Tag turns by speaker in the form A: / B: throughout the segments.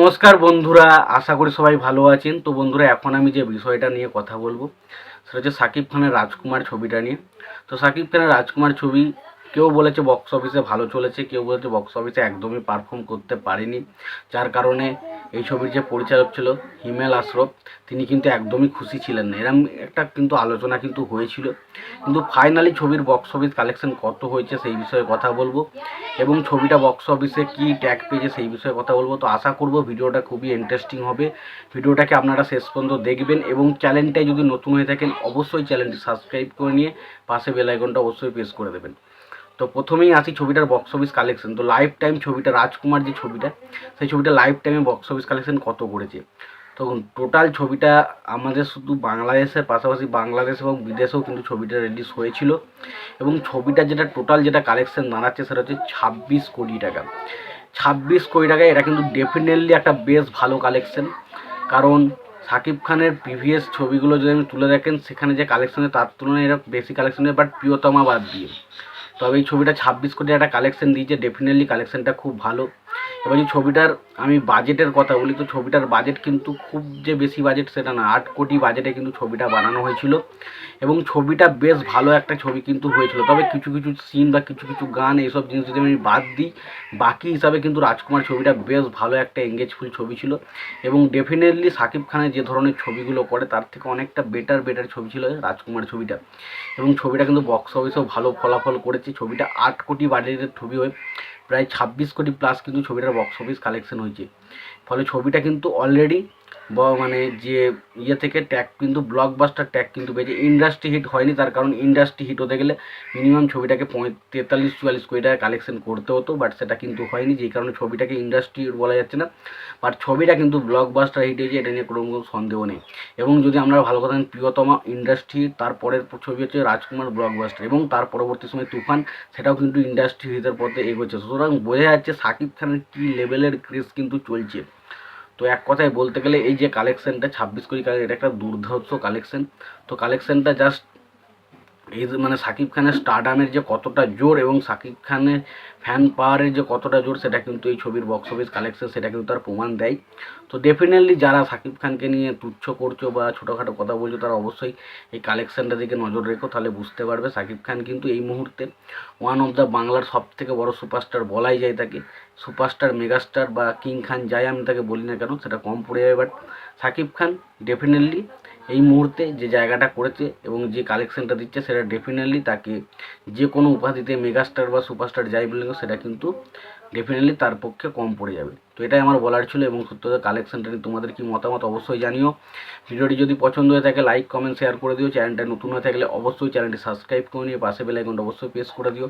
A: নমস্কার বন্ধুরা, আশা করি সবাই ভালো আছেন। তো বন্ধুরা, এখন আমি যে বিষয়টা নিয়ে কথা বলবো সেটা হচ্ছে শাকিব খানের রাজকুমার ছবিটা নিয়ে। তো শাকিব খানের রাজকুমার ছবি কেউ বলেছে বক্স অফিসে ভালো চলেছে, কেউ বলেছে বক্স অফিসে একদমই পারফর্ম করতে পারেনি, যার কারণে এই ছবির যে পরিচালক ছিল হিমেল আশরফ, তিনি কিন্তু একদমই খুশি ছিলেন না। এরম একটা কিন্তু আলোচনা কিন্তু হয়েছিল, কিন্তু ফাইনালি ছবির বক্স অফিস কালেকশন কত হয়েছে সেই বিষয়ে কথা বলবো, এবং ছবিটা বক্স অফিসে কী ট্যাগ পেয়েছে সেই বিষয়ে কথা বলবো। তো আশা করব ভিডিওটা খুবই ইন্টারেস্টিং হবে। ভিডিওটাকে আপনারা শেষ পর্যন্ত দেখবেন, এবং চ্যানেলটায় যদি নতুন হয়ে থাকেন অবশ্যই চ্যানেলটি সাবস্ক্রাইব করে নিয়ে পাশে বেল আইকনটা অবশ্যই প্রেস করে দেবেন। তো প্রথমেই আসি ছবিটার বক্স অফিস কালেকশন। তো লাইফ টাইম ছবিটা, রাজকুমার যে ছবিটা, সেই ছবিটা লাইফ টাইমে বক্স অফিস কালেকশন কত করেছে। তো টোটাল ছবিটা আমাদের শুধু বাংলাদেশের পাশাপাশি বাংলাদেশ এবং বিদেশেও কিন্তু ছবিটা রিলিজ হয়েছিল, এবং ছবিটা যেটা টোটাল যেটা কালেকশন দাঁড়াচ্ছে সেটা হচ্ছে 26 কোটি টাকা। 26 কোটি টাকায় এটা কিন্তু ডেফিনেটলি একটা বেশ ভালো কালেকশন। কারণ শাকিব খানের প্রিভিয়াস ছবিগুলো যদি আমি তুলে দেখেন, সেখানে যে কালেকশনে তার তুলনায় এরা বেশি কালেকশনে, বাট প্রিয়তমা বাদ দিয়ে। তবে এই ছবিটা 26 কোটি একটা কালেকশন দিয়েছে, ডেফিনেটলি কালেকশনটা খুব ভালো। এবার এই ছবিটার আমি বাজেটের কথা বলি, তো ছবিটার বাজেট কিন্তু খুব যে বেশি বাজেট সেটা না, 8 কোটি বাজেটে কিন্তু ছবিটা বানানো হয়েছিল, এবং ছবিটা বেশ ভালো একটা ছবি কিন্তু হয়েছিল। তবে কিছু কিছু সিন বা কিছু কিছু গান এইসব জিনিস যদি আমি বাদ দিই, বাকি হিসাবে কিন্তু রাজকুমার ছবিটা বেশ ভালো একটা এঙ্গেজফুল ছবি ছিল, এবং ডেফিনেটলি শাকিব খানের যে ধরনের ছবিগুলো করে তার থেকে অনেকটা বেটার ছবি ছিল রাজকুমার ছবিটা, এবং ছবিটা কিন্তু বক্স অফিসেও ভালো ফলাফল করেছে। ছবিটা 8 কোটি বাজেটের ছবি হয়ে প্রায় 26 কোটি প্লাস কিন্তু ছবিটার বক্স অফিস কালেকশন হয়েছে। ফলে ছবিটা কিন্তু অলরেডি মানে যে থেকে ট্যাগ কিন্তু ব্লকবাস্টার ট্যাগ কিন্তু পেয়েছে। ইন্ডাস্ট্রি হিট হয়নি, তার কারণ ইন্ডাস্ট্রি হিট হতে গেলে মিনিমাম ছবিটাকে 43-44 কোটি টাকা কালেকশন করতে হতো, বাট সেটা কিন্তু হয়নি, যেই কারণে ছবিটাকে ইন্ডাস্ট্রি বলা যাচ্ছে না। বাট ছবিটা কিন্তু ব্লকবাস্টার হিট হয়েছে, এটা নিয়ে কোনো সন্দেহ নেই। এবং যদি আমরা ভালো কথা প্রিয়তমা ইন্ডাস্ট্রি, তারপরের ছবি হচ্ছে রাজকুমার ব্লকবাস্টার, এবং তার পরবর্তী সময় তুফান, সেটাও কিন্তু ইন্ডাস্ট্রি হিটের পথে এগোচ্ছে। সুতরাং বোঝা যাচ্ছে শাকিব খানের কী লেভেলের ক্রেজ কিন্তু চলছে। তো এক কথায় বলতে গেলে এই যে কালেকশনটা 26 কোটি টাকা, এটা একটা দুর্ধর্ষ কালেকশন। তো কালেকশনটা জাস্ট এই মানে শাকিব খানের স্টারডামের যে কতটা জোর এবং শাকিব খানের ফ্যান পাওয়ারের যে কতটা জোর, সেটা কিন্তু এই ছবির বক্স অফিস কালেকশন সেটা কিন্তু তার প্রমাণ দেয়। তো ডেফিনেটলি যারা শাকিব খানকে নিয়ে তুচ্ছ করছো বা ছোটোখাটো কথা বলছো, তারা অবশ্যই এই কালেকশনটা দিকে নজর রেখো, তাহলে বুঝতে পারবে শাকিব খান কিন্তু এই মুহূর্তে ওয়ান অফ দ্য বাংলার সব থেকে বড় সুপারস্টার বলাই যায় তাকে। সুপারস্টার, মেগাস্টার বা কিং খান যাই আমি তাকে বলি না কেন, সেটা কম পড়ে যাবে, বাট শাকিব খান ডেফিনেটলি এই মুহূর্তে যে জায়গাটা করেছে এবং যে কালেকশনটা দিচ্ছে, সেটা ডেফিনেটলি তাকে যে কোনো উপাধিতে মেগাস্টার বা সুপারস্টার যাই বলে সেটা কিন্তু ডেফিনেটলি তার পক্ষে কম পড়ে যাবে। তো এটাই আমার বলার ছিল, এবং সত্যি কালেকশনটা নিয়ে তোমাদের কি মতামত অবশ্যই জানিও। ভিডিওটি যদি পছন্দ হয়ে থাকে লাইক কমেন্ট শেয়ার করে দিও। চ্যানেলটা নতুন হয়ে থাকলে অবশ্যই চ্যানেলটি সাবস্ক্রাইব করে নিয়ে পাশে বেল আইকনটা অবশ্যই প্রেস করে দিও।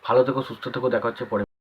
A: ভালো থেকো, সুস্থ থেকো, দেখা হচ্ছে পরে।